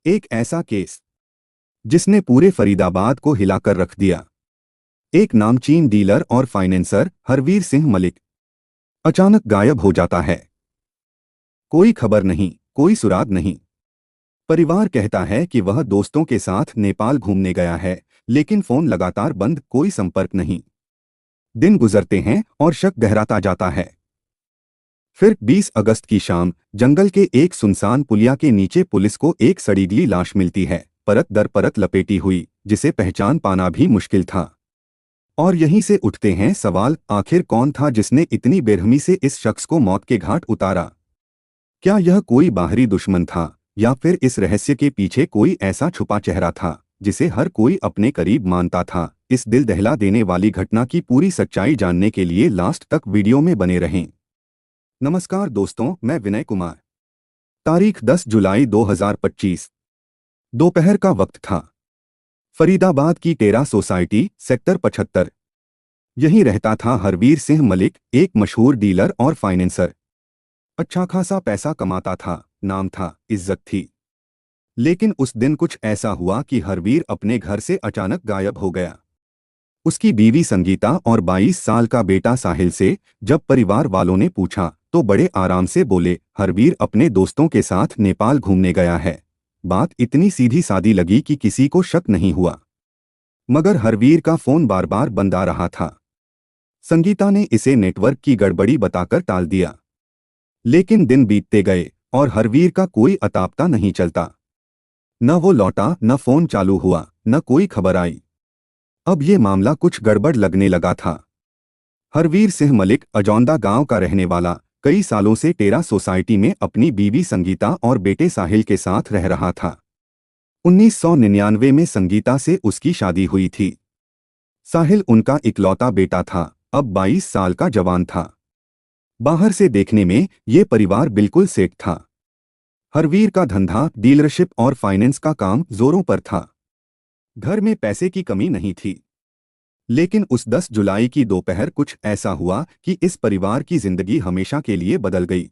एक ऐसा केस जिसने पूरे फरीदाबाद को हिलाकर रख दिया। एक नामचीन डीलर और फाइनेंसर हरवीर सिंह मलिक अचानक गायब हो जाता है। कोई खबर नहीं, कोई सुराग नहीं। परिवार कहता है कि वह दोस्तों के साथ नेपाल घूमने गया है, लेकिन फोन लगातार बंद, कोई संपर्क नहीं। दिन गुजरते हैं और शक गहराता जाता है। फिर 20 अगस्त की शाम जंगल के एक सुनसान पुलिया के नीचे पुलिस को एक सड़ीगली लाश मिलती है, परत दर परत लपेटी हुई, जिसे पहचान पाना भी मुश्किल था। और यहीं से उठते हैं सवाल, आखिर कौन था जिसने इतनी बेरहमी से इस शख्स को मौत के घाट उतारा? क्या यह कोई बाहरी दुश्मन था, या फिर इस रहस्य के पीछे कोई ऐसा छुपा चेहरा था जिसे हर कोई अपने करीब मानता था? इस दिल दहला देने वाली घटना की पूरी सच्चाई जानने के लिए लास्ट तक वीडियो में बने रहें। नमस्कार दोस्तों, मैं विनय कुमार। तारीख 10 जुलाई 2025। दोपहर का वक्त था। फरीदाबाद की टेरा सोसाइटी, सेक्टर 75। यहीं रहता था हरवीर सिंह मलिक, एक मशहूर डीलर और फाइनेंसर। अच्छा खासा पैसा कमाता था, नाम था, इज्जत थी। लेकिन उस दिन कुछ ऐसा हुआ कि हरवीर अपने घर से अचानक गायब हो गया। उसकी बीवी संगीता और 22 साल का बेटा साहिल से जब परिवार वालों ने पूछा तो बड़े आराम से बोले, हरवीर अपने दोस्तों के साथ नेपाल घूमने गया है। बात इतनी सीधी सादी लगी कि किसी को शक नहीं हुआ। मगर हरवीर का फोन बार बार बंद आ रहा था। संगीता ने इसे नेटवर्क की गड़बड़ी बताकर टाल दिया। लेकिन दिन बीतते गए और हरवीर का कोई अता पता नहीं चलता। न वो लौटा, न फोन चालू हुआ, न कोई खबर आई। अब ये मामला कुछ गड़बड़ लगने लगा था। हरवीर सिंह मलिक अजौंदा गांव का रहने वाला, कई सालों से टेरा सोसाइटी में अपनी बीवी संगीता और बेटे साहिल के साथ रह रहा था। 1999 में संगीता से उसकी शादी हुई थी। साहिल उनका इकलौता बेटा था, अब 22 साल का जवान था। बाहर से देखने में ये परिवार बिल्कुल सेट था। हरवीर का धंधा, डीलरशिप और फाइनेंस का काम जोरों पर था। घर में पैसे की कमी नहीं थी। लेकिन उस 10 जुलाई की दोपहर कुछ ऐसा हुआ कि इस परिवार की जिंदगी हमेशा के लिए बदल गई।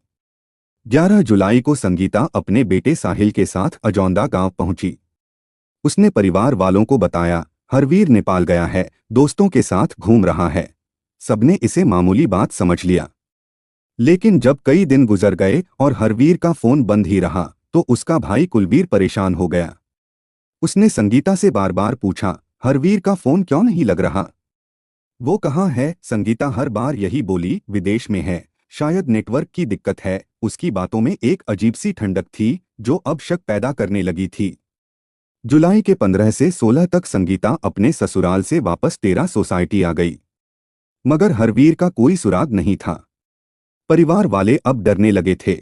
11 जुलाई को संगीता अपने बेटे साहिल के साथ अजौंदा गांव पहुंची। उसने परिवार वालों को बताया, हरवीर नेपाल गया है, दोस्तों के साथ घूम रहा है। सबने इसे मामूली बात समझ लिया। लेकिन जब कई दिन गुजर गए और हरवीर का फोन बंद ही रहा, तो उसका भाई कुलवीर परेशान हो गया। उसने संगीता से बार बार पूछा, हरवीर का फोन क्यों नहीं लग रहा? वो कहाँ है? संगीता हर बार यही बोली, विदेश में है, शायद नेटवर्क की दिक्कत है। उसकी बातों में एक अजीब सी ठंडक थी, जो अब शक पैदा करने लगी थी। जुलाई के 15 से 16 तक संगीता अपने ससुराल से वापस टेरा सोसाइटी आ गई। मगर हरवीर का कोई सुराग नहीं था। परिवार वाले अब डरने लगे थे।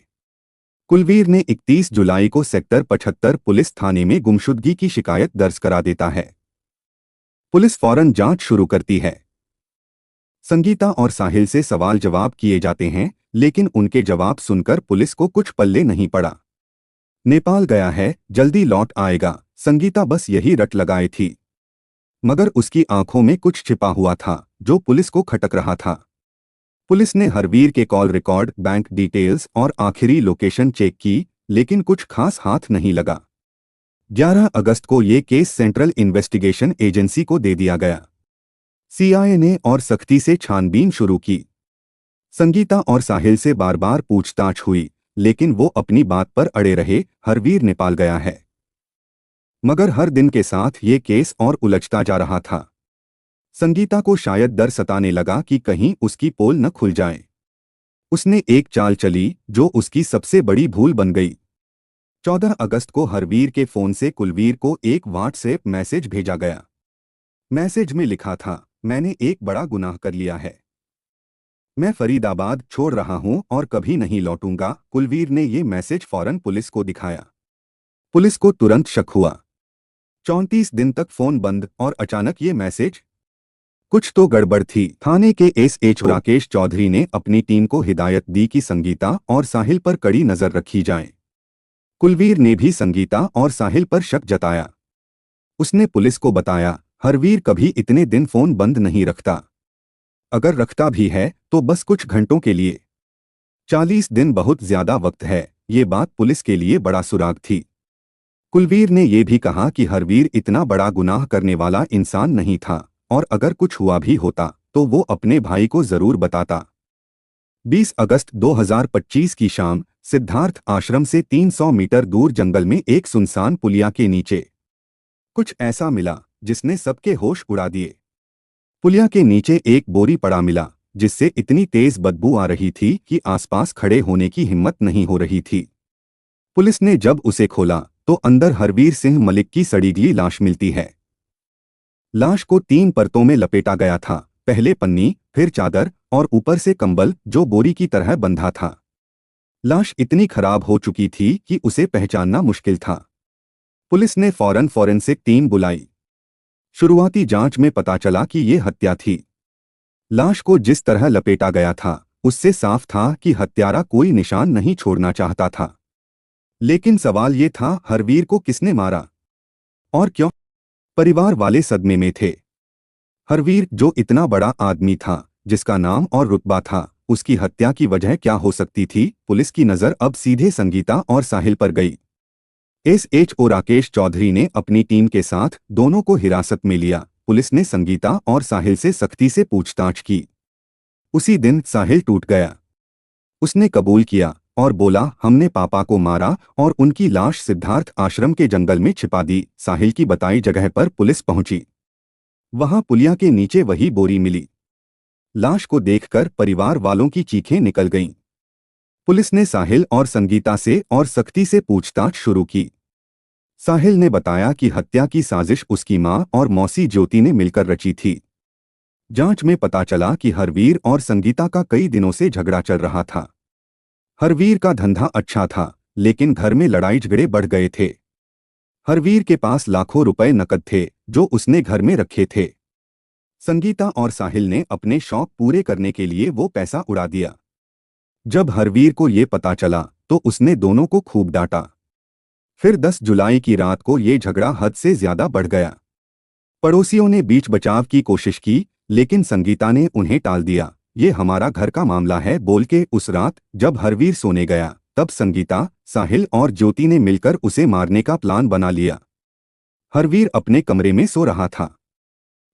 कुलवीर ने 31 जुलाई को सेक्टर 75 पुलिस थाने में गुमशुदगी की शिकायत दर्ज करा देता है। पुलिस फौरन जांच शुरू करती है। संगीता और साहिल से सवाल जवाब किए जाते हैं, लेकिन उनके जवाब सुनकर पुलिस को कुछ पल्ले नहीं पड़ा। नेपाल गया है, जल्दी लौट आएगा, संगीता बस यही रट लगाए थी। मगर उसकी आंखों में कुछ छिपा हुआ था, जो पुलिस को खटक रहा था। पुलिस ने हरवीर के कॉल रिकॉर्ड, बैंक डिटेल्स और आखिरी लोकेशन चेक की, लेकिन कुछ खास हाथ नहीं लगा। 11 अगस्त को ये केस सेंट्रल इन्वेस्टिगेशन एजेंसी को दे दिया गया। सीआईए ने और सख्ती से छानबीन शुरू की। संगीता और साहिल से बार बार पूछताछ हुई, लेकिन वो अपनी बात पर अड़े रहे, हरवीर नेपाल गया है। मगर हर दिन के साथ ये केस और उलझता जा रहा था। संगीता को शायद डर सताने लगा कि कहीं उसकी पोल न खुल जाए। उसने एक चाल चली, जो उसकी सबसे बड़ी भूल बन गई। 14 अगस्त को हरवीर के फोन से कुलवीर को एक व्हाट्सएप मैसेज भेजा गया। मैसेज में लिखा था, मैंने एक बड़ा गुनाह कर लिया है। मैं फरीदाबाद छोड़ रहा हूं और कभी नहीं लौटूंगा। कुलवीर ने ये मैसेज फौरन पुलिस को दिखाया। पुलिस को तुरंत शक हुआ। 34 दिन तक फोन बंद और अचानक ये मैसेज। कुछ तो गड़बड़ थी। थाने के एसएच राकेश चौधरी ने अपनी टीम को हिदायत दी कि संगीता और साहिल पर कड़ी नजर रखी जाए। कुलवीर ने भी संगीता और साहिल पर शक जताया। उसने पुलिस को बताया, हरवीर कभी इतने दिन फोन बंद नहीं रखता। अगर रखता भी है तो बस कुछ घंटों के लिए। 40 दिन बहुत ज्यादा वक्त है, ये बात पुलिस के लिए बड़ा सुराग थी। कुलवीर ने यह भी कहा कि हरवीर इतना बड़ा गुनाह करने वाला इंसान नहीं था और अगर कुछ हुआ भी होता तो वो अपने भाई को जरूर बताता। 20 अगस्त 2025 की शाम सिद्धार्थ आश्रम से 300 मीटर दूर जंगल में एक सुनसान पुलिया के नीचे कुछ ऐसा मिला जिसने सबके होश उड़ा दिए। पुलिया के नीचे एक बोरी पड़ा मिला जिससे इतनी तेज बदबू आ रही थी कि आसपास खड़े होने की हिम्मत नहीं हो रही थी। पुलिस ने जब उसे खोला तो अंदर हरवीर सिंह मलिक की सड़ी गली लाश मिलती है। लाश को 3 परतों में लपेटा गया था, पहले पन्नी, फिर चादर और ऊपर से कंबल जो बोरी की तरह बंधा था। लाश इतनी खराब हो चुकी थी कि उसे पहचानना मुश्किल था। पुलिस ने फौरन फॉरेंसिक टीम बुलाई। शुरुआती जांच में पता चला कि ये हत्या थी। लाश को जिस तरह लपेटा गया था उससे साफ था कि हत्यारा कोई निशान नहीं छोड़ना चाहता था। लेकिन सवाल ये था, हरवीर को किसने मारा और क्यों? परिवार वाले सदमे में थे। हरवीर जो इतना बड़ा आदमी था, जिसका नाम और रुतबा था, उसकी हत्या की वजह क्या हो सकती थी? पुलिस की नज़र अब सीधे संगीता और साहिल पर गई। एसएचओ राकेश चौधरी ने अपनी टीम के साथ दोनों को हिरासत में लिया। पुलिस ने संगीता और साहिल से सख्ती से पूछताछ की। उसी दिन साहिल टूट गया। उसने कबूल किया और बोला, हमने पापा को मारा और उनकी लाश सिद्धार्थ आश्रम के जंगल में छिपा दी। साहिल की बताई जगह पर पुलिस पहुंची। वहां पुलिया के नीचे वही बोरी मिली। लाश को देखकर परिवार वालों की चीखें निकल गईं। पुलिस ने साहिल और संगीता से और सख्ती से पूछताछ शुरू की। साहिल ने बताया कि हत्या की साजिश उसकी मां और मौसी ज्योति ने मिलकर रची थी। जांच में पता चला कि हरवीर और संगीता का कई दिनों से झगड़ा चल रहा था। हरवीर का धंधा अच्छा था, लेकिन घर में लड़ाई झगड़े बढ़ गए थे। हरवीर के पास लाखों रुपए नकद थे जो उसने घर में रखे थे। संगीता और साहिल ने अपने शौक पूरे करने के लिए वो पैसा उड़ा दिया। जब हरवीर को ये पता चला तो उसने दोनों को खूब डांटा। फिर 10 जुलाई की रात को ये झगड़ा हद से ज्यादा बढ़ गया। पड़ोसियों ने बीच बचाव की कोशिश की, लेकिन संगीता ने उन्हें टाल दिया। ये हमारा घर का मामला है बोल के उस रात जब हरवीर सोने गया, तब संगीता, साहिल और ज्योति ने मिलकर उसे मारने का प्लान बना लिया। हरवीर अपने कमरे में सो रहा था।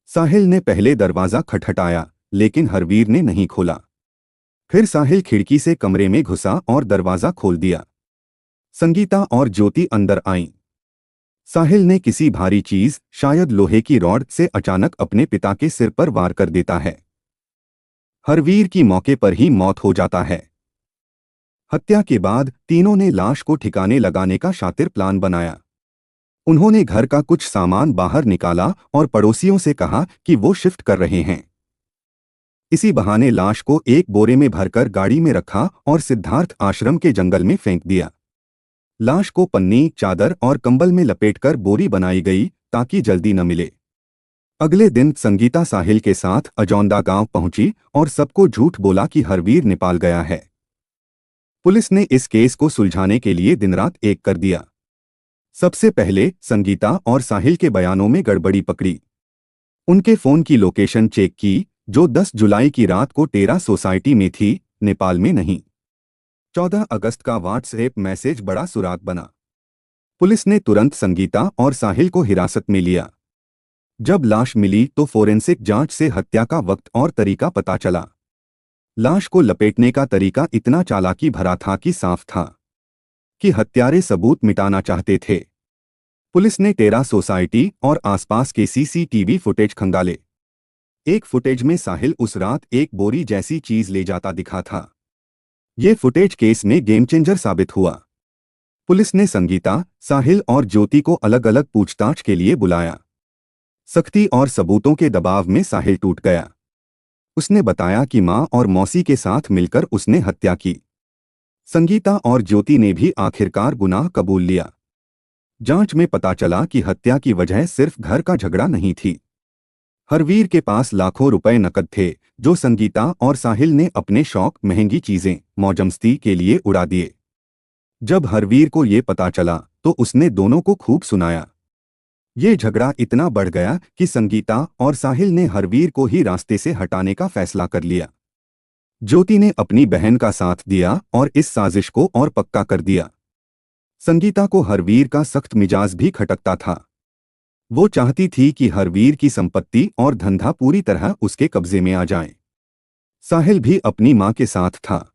साहिल ने पहले दरवाजा खटखटाया, लेकिन हरवीर ने नहीं खोला। फिर साहिल खिड़की से कमरे में घुसा और दरवाजा खोल दिया। संगीता और ज्योति अंदर आईं। साहिल ने किसी भारी चीज, शायद लोहे की रॉड से अचानक अपने पिता के सिर पर वार कर देता है। हरवीर की मौके पर ही मौत हो जाता है। हत्या के बाद तीनों ने लाश को ठिकाने लगाने का शातिर प्लान बनाया। उन्होंने घर का कुछ सामान बाहर निकाला और पड़ोसियों से कहा कि वो शिफ्ट कर रहे हैं। इसी बहाने लाश को एक बोरे में भरकर गाड़ी में रखा और सिद्धार्थ आश्रम के जंगल में फेंक दिया। लाश को पन्नी, चादर और कंबल में लपेटकर बोरी बनाई गई ताकि जल्दी न मिले। अगले दिन संगीता साहिल के साथ अजौंदा गांव पहुंची और सबको झूठ बोला कि हरवीर नेपाल गया है। पुलिस ने इस केस को सुलझाने के लिए दिन रात एक कर दिया। सबसे पहले संगीता और साहिल के बयानों में गड़बड़ी पकड़ी। उनके फोन की लोकेशन चेक की, जो 10 जुलाई की रात को टेरा सोसाइटी में थी, नेपाल में नहीं। 14 अगस्त का व्हाट्सएप मैसेज बड़ा सुराग बना। पुलिस ने तुरंत संगीता और साहिल को हिरासत में लिया। जब लाश मिली तो फोरेंसिक जांच से हत्या का वक्त और तरीका पता चला। लाश को लपेटने का तरीका इतना चालाकी भरा था कि साफ था कि हत्यारे सबूत मिटाना चाहते थे। पुलिस ने टेरा सोसाइटी और आसपास के सीसीटीवी फुटेज खंगाले। एक फुटेज में साहिल उस रात एक बोरी जैसी चीज ले जाता दिखा था। ये फुटेज केस में गेम चेंजर साबित हुआ। पुलिस ने संगीता, साहिल और ज्योति को अलग अलग पूछताछ के लिए बुलाया। सख्ती और सबूतों के दबाव में साहिल टूट गया। उसने बताया कि मां और मौसी के साथ मिलकर उसने हत्या की। संगीता और ज्योति ने भी आखिरकार गुनाह कबूल लिया। जांच में पता चला कि हत्या की वजह सिर्फ घर का झगड़ा नहीं थी। हरवीर के पास लाखों रुपए नकद थे जो संगीता और साहिल ने अपने शौक, महंगी चीजें, मौजमस्ती के लिए उड़ा दिए। जब हरवीर को ये पता चला तो उसने दोनों को खूब सुनाया। ये झगड़ा इतना बढ़ गया कि संगीता और साहिल ने हरवीर को ही रास्ते से हटाने का फैसला कर लिया। ज्योति ने अपनी बहन का साथ दिया और इस साजिश को और पक्का कर दिया। संगीता को हरवीर का सख्त मिजाज भी खटकता था। वो चाहती थी कि हरवीर की संपत्ति और धंधा पूरी तरह उसके कब्जे में आ जाए। साहिल भी अपनी मां के साथ था।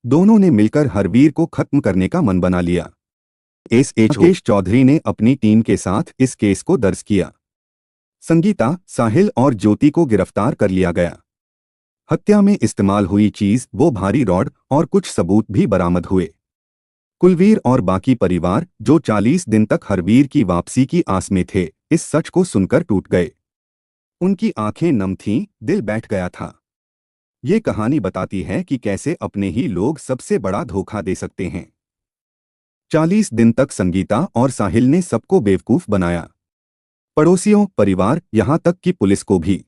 दोनों ने मिलकर हरवीर को खत्म करने का मन बना लिया। एस.एच. चौधरी ने अपनी टीम के साथ इस केस को दर्ज किया। संगीता, साहिल और ज्योति को गिरफ्तार कर लिया गया। हत्या में इस्तेमाल हुई चीज, वो भारी रॉड और कुछ सबूत भी बरामद हुए। कुलवीर और बाकी परिवार, जो 40 दिन तक हरवीर की वापसी की आस में थे, इस सच को सुनकर टूट गए। उनकी आंखें नम थीं, दिल बैठ गया था। ये कहानी बताती है कि कैसे अपने ही लोग सबसे बड़ा धोखा दे सकते हैं। 40 दिन तक संगीता और साहिल ने सबको बेवकूफ बनाया, पड़ोसियों, परिवार, यहां तक कि पुलिस को भी।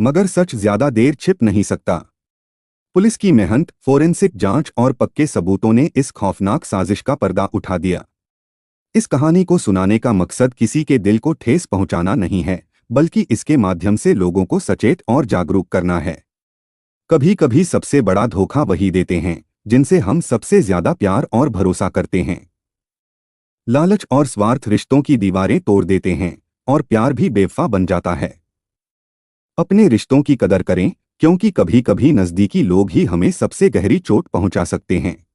मगर सच ज्यादा देर छिप नहीं सकता। पुलिस की मेहनत, फोरेंसिक जांच और पक्के सबूतों ने इस खौफनाक साजिश का पर्दा उठा दिया। इस कहानी को सुनाने का मकसद किसी के दिल को ठेस पहुंचाना नहीं है, बल्कि इसके माध्यम से लोगों को सचेत और जागरूक करना है। कभी कभी सबसे बड़ा धोखा वही देते हैं जिनसे हम सबसे ज्यादा प्यार और भरोसा करते हैं। लालच और स्वार्थ रिश्तों की दीवारें तोड़ देते हैं और प्यार भी बेवफा बन जाता है। अपने रिश्तों की कदर करें, क्योंकि कभी कभी नजदीकी लोग ही हमें सबसे गहरी चोट पहुंचा सकते हैं।